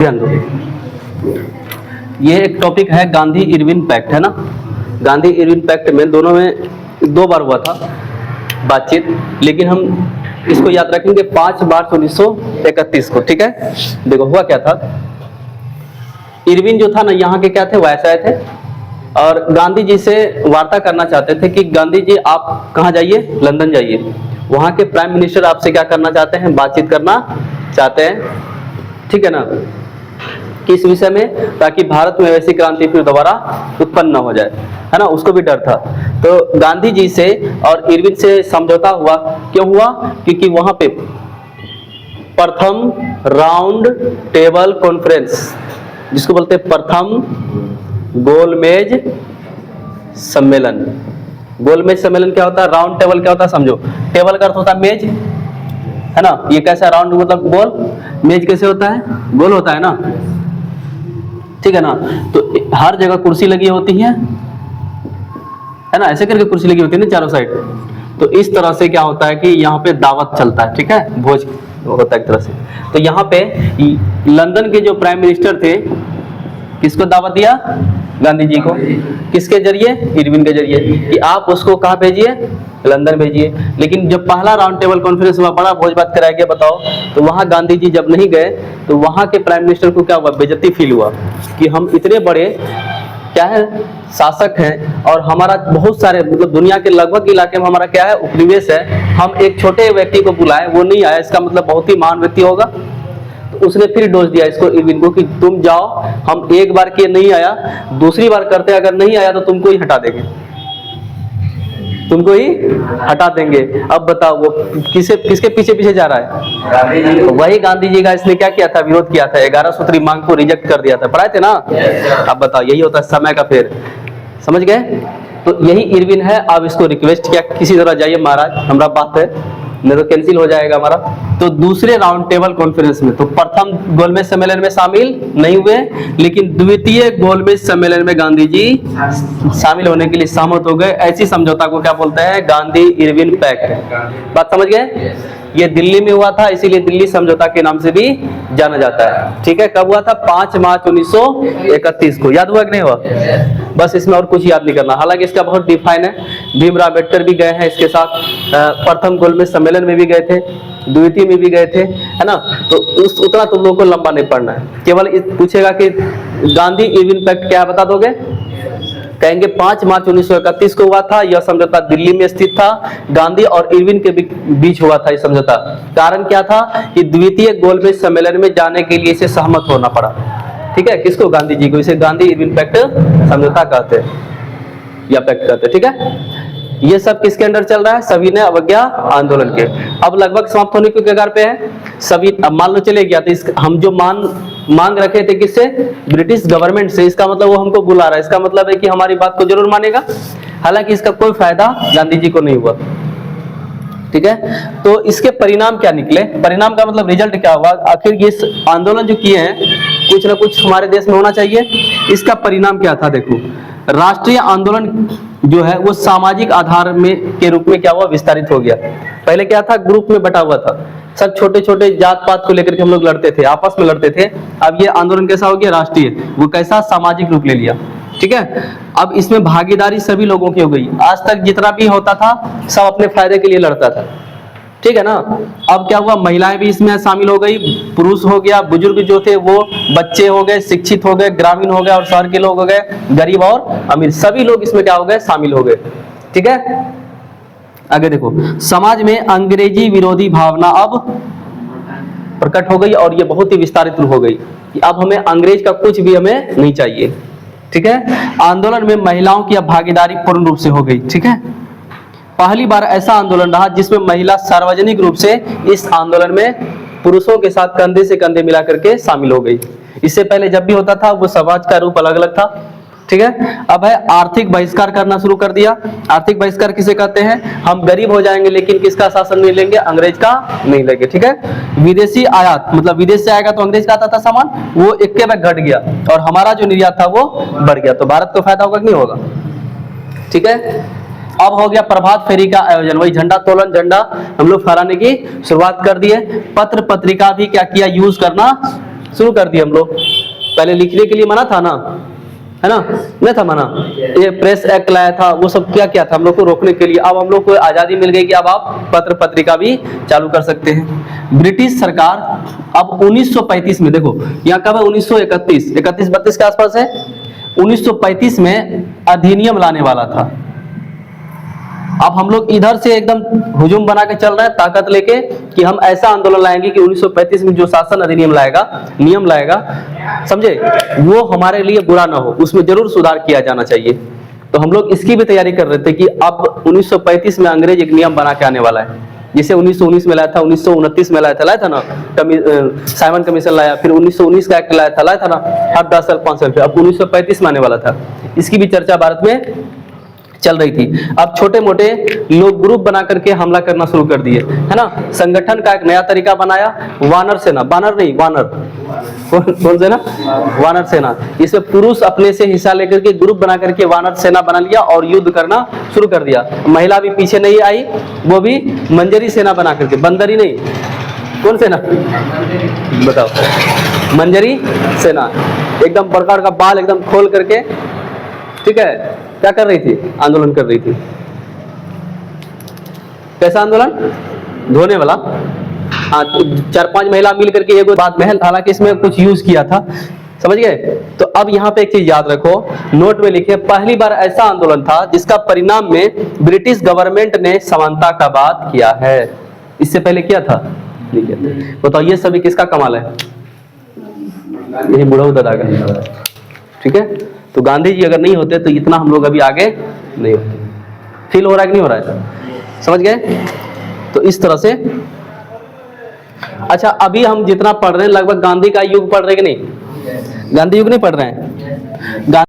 ध्यान दो, ये एक टॉपिक है गांधी इरविन पैक्ट, है ना। गांधी इरविन पैक्ट में दोनों में 2 बार हुआ था बातचीत, लेकिन हम इसको याद रखेंगे 5 मार्च 1931 को। ठीक है, देखो हुआ क्या था। इरविन जो था ना, यहाँ के क्या थे, वायसराय थे, और गांधी जी से वार्ता करना चाहते थे कि गांधी जी आप कहाँ जाइए, लंदन जाइए, वहाँ के प्राइम मिनिस्टर आपसे क्या करना चाहते हैं, बातचीत करना चाहते हैं, ठीक है ना, किस विषय में, ताकि भारत में वैसी क्रांति फिर दोबारा उत्पन्न न हो जाए, है ना, उसको भी डर था। तो गांधी जी से और इरविन से समझौता हुआ, क्यों हुआ, क्योंकि वहां पे प्रथम राउंड टेबल कॉन्फ्रेंस, जिसको बोलते हैं प्रथम गोलमेज सम्मेलन। गोलमेज सम्मेलन क्या होता है, राउंड टेबल क्या होता है समझो, टेबल का अर्थ होता है मेज, है ना, ये कैसा राउंड मतलब गोल, मेज कैसे होता है, गोल होता है ना, ठीक है ना। तो हर जगह कुर्सी लगी होती है ना, ऐसे करके कुर्सी लगी होती है ना चारों साइड। तो इस तरह से क्या होता है कि यहाँ पे दावत चलता है, ठीक है, भोज होता है एक तरह से। तो यहाँ पे लंदन के जो प्राइम मिनिस्टर थे, किसको दावत दिया, गांधी जी को, किसके जरिए, इरविन के जरिए, कि आप उसको कहाँ भेजिए, लंदन भेजिए। लेकिन जब पहला राउंड टेबल कॉन्फ्रेंस हुआ, बड़ा भोज भात कराया गया, बताओ, तो वहाँ गांधी जी जब नहीं गए तो वहाँ के प्राइम मिनिस्टर को क्या हुआ, बेइज्जती फील हुआ कि हम इतने बड़े क्या है, शासक हैं, और हमारा बहुत सारे मतलब दुनिया के लगभग इलाके में हमारा क्या है, उपनिवेश है, हम एक छोटे व्यक्ति को बुलाए, वो नहीं आया, इसका मतलब बहुत ही महान व्यक्ति होगा। तो उसने फिर डोज दिया इसको, इरविन को, कि तुम जाओ, हम एक बार किए नहीं आया, दूसरी बार करते, अगर नहीं आया तो तुमको ही हटा देंगे, तुमको ही हटा देंगे। अब बताओ वो किसके पीछे पीछे जा रहा है, वही गांधी जी का इसने क्या किया था, विरोध किया था, 11 सूत्री मांग को रिजेक्ट कर दिया था, पढ़ाए थे ना। अब बताओ, यही होता है समय का फेर, समझ गए। तो यही इरविन है। अब इसको रिक्वेस्ट किया, किसी तरह जाइए महाराज, हमारा बात है, नहीं तो कैंसिल हो जाएगा हमारा। तो दूसरे राउंड टेबल कॉन्फ्रेंस में, तो प्रथम गोलमेज सम्मेलन में शामिल नहीं हुए, लेकिन द्वितीय गोलमेज सम्मेलन में गांधी जी शामिल होने के लिए सहमत हो गए। ऐसी समझौता को क्या बोलते हैं, गांधी इरविन पैक्ट। बात समझ गए। ये दिल्ली में हुआ था, इसीलिए दिल्ली समझौता के नाम से भी जाना जाता है। ठीक है, कब हुआ था, 5 मार्च 1931 को। याद हुआ कि नहीं हुआ, बस इसमें और कुछ याद नहीं करना, हालांकि इसका बहुत डिफाइन है। भीमराव अम्बेडकर भी गए हैं इसके साथ, प्रथम गोलमेज सम्मेलन में भी गए थे, द्वितीय में भी गए थे, है ना। तो उतना तुम लोगों को लंबा नहीं पढ़ना है, केवल पूछेगा कि गांधी इरविन पैक्ट क्या बता दोगे, कहेंगे 5 मार्च 1931 को हुआ था, यह समझौता दिल्ली में स्थित था, गांधी और इरविन के बीच हुआ था। इस समझौता कारण क्या था कि द्वितीय गोलमेज सम्मेलन में जाने के लिए इसे सहमत होना पड़ा। ठीक है, किसको, गांधी जी को। इसे गांधी इरविन पैक्ट समझौता कहते हैं या पैक्ट कहते हैं। ठीक है, ये सब किसके अंडर चल रहा है, सविनय अवज्ञा आंदोलन के। अब लगभग समाप्त होने के कगार पे है सभी। अब मान लो चले गया, तो हम जो मांग रखे थे किससे, ब्रिटिश गवर्नमेंट से, इसका मतलब वो हमको बुला रहा है, इसका मतलब है कि हमारी बात को जरूर मानेगा। हालांकि इसका कोई फायदा गांधी जी को नहीं हुआ। ठीक है, तो इसके परिणाम क्या निकले, परिणाम का मतलब रिजल्ट क्या हुआ, आखिर ये आंदोलन जो किए हैं, कुछ ना कुछ हमारे देश में होना चाहिए। इसका परिणाम क्या था, देखो, राष्ट्रीय आंदोलन जो है वो सामाजिक आधार में के रूप में क्या हुआ, विस्तारित हो गया। पहले क्या था, ग्रुप में बटा हुआ था, सब छोटे छोटे जात पात को लेकर के हम लोग लड़ते थे, आपस में लड़ते थे। अब ये आंदोलन कैसा हो गया, राष्ट्रीय, वो कैसा, सामाजिक रूप ले लिया। ठीक है, अब इसमें भागीदारी सभी लोगों की हो गई। आज तक जितना भी होता था सब अपने फायदे के लिए लड़ता था, ठीक है ना। अब क्या हुआ, महिलाएं भी इसमें शामिल हो गई, पुरुष हो गया, बुजुर्ग जो थे वो, बच्चे हो गए, शिक्षित हो गए, ग्रामीण हो गए, और शहर के लोग हो गए, गरीब और अमीर, सभी लोग इसमें क्या हो गए, शामिल हो गए। ठीक है, आगे देखो, समाज में अंग्रेजी विरोधी भावना अब प्रकट हो गई, और ये बहुत ही विस्तारित हो गई कि अब हमें अंग्रेज का कुछ भी हमें नहीं चाहिए। ठीक है, आंदोलन में महिलाओं की अब भागीदारी पूर्ण रूप से हो गई। ठीक है, पहली बार ऐसा आंदोलन रहा जिसमें महिला सार्वजनिक रूप से इस आंदोलन में पुरुषों के साथ कंधे से कंधे मिला करके शामिल हो गई। इससे पहले जब भी होता था वो समाज का रूप अलग अलग था। ठीक है, अब है आर्थिक बहिष्कार करना शुरू कर दिया। आर्थिक बहिष्कार किसे कहते हैं, हम गरीब हो जाएंगे लेकिन किसका शासन नहीं लेंगे, अंग्रेज का नहीं लेंगे। ठीक है, विदेशी आयात, मतलब विदेश से आएगा तो अंग्रेज का आता था सामान, वो एक बार घट गया, और हमारा जो निर्यात था वो बढ़ गया। तो भारत को फायदा होगा कि नहीं होगा। ठीक है, अब हो गया प्रभात फेरी का आयोजन, वही झंडा तोलन, झंडा हम लोग फहराने की शुरुआत कर दिए। पत्र पत्रिका भी क्या किया, यूज करना शुरू कर दिए हम लोग। पहले लिखने के लिए मना था ना, है ना, नहीं था मना। ये प्रेस एक्ट लाया था, वो सब क्या क्या था हम लोग को रोकने के लिए। अब हम लोग को आज़ादी मिल गई कि अब आप पत्र पत्रिका भी चालू कर सकते हैं। ब्रिटिश सरकार अब 1935 में, देखो यहाँ कब है, 1931, 31-32 के आसपास है, 1935 में अधिनियम लाने वाला था। अब हम लोग इधर से एकदम हुजूम बना के चल रहे हैं ताकत लेके कि हम ऐसा आंदोलन लाएंगे कि 1935 में जो शासन अधिनियम लाएगा, नियम लाएगा, समझे, वो हमारे लिए बुरा ना हो, उसमें जरूर सुधार किया जाना चाहिए। तो हम लोग इसकी भी तैयारी कर रहे थे कि अब 1935 में अंग्रेज एक नियम बना के आने वाला है, जिसे 1919 में लाया था, 1929 में लाया था ना, साइमन कमीशन लाया, फिर 1919 का एक्ट लाया था ना, हर 10 साल 5 साल पे। अब 1935 में आने वाला था, इसकी भी चर्चा भारत में चल रही थी। अब छोटे मोटे लोग ग्रुप बना करके हमला करना शुरू कर दिए, है ना। संगठन का एक नया तरीका बनाया, वानर सेना, बानर नहीं वानर, कौन सेना, वानर सेना। इसमें पुरुष अपने से हिस्सा लेकर के ग्रुप बना करके वानर सेना बना लिया और युद्ध करना शुरू कर दिया। महिला भी पीछे नहीं आई, वो भी मंजरी सेना बना करके, बंदरी नहीं, कौन सेना बताओ, मंजरी सेना, एकदम बड़का बड़का बाल एकदम खोल करके, ठीक है, क्या कर रही थी, आंदोलन कर रही थी। कैसा आंदोलन, धोने वाला। हाँ, 4-5 महिला मिल करके एक बात महल, हालांकि इसमें कुछ यूज किया था, समझ गए। तो अब यहाँ पे एक चीज याद रखो, नोट में लिखे, पहली बार ऐसा आंदोलन था जिसका परिणाम में ब्रिटिश गवर्नमेंट ने समानता का बात किया है। इससे पहले किया था, नहीं किया था। बताओ ये सभी किसका कमाल है, यही बुढ़ऊ दादा का, ठीक है। तो गांधी जी अगर नहीं होते तो इतना हम लोग अभी आगे नहीं होते। फील हो रहा है कि नहीं हो रहा है, समझ गए। तो इस तरह से, अच्छा अभी हम जितना पढ़ रहे हैं लगभग गांधी का युग पढ़ रहे हैं कि नहीं, गांधी युग नहीं पढ़ रहे हैं।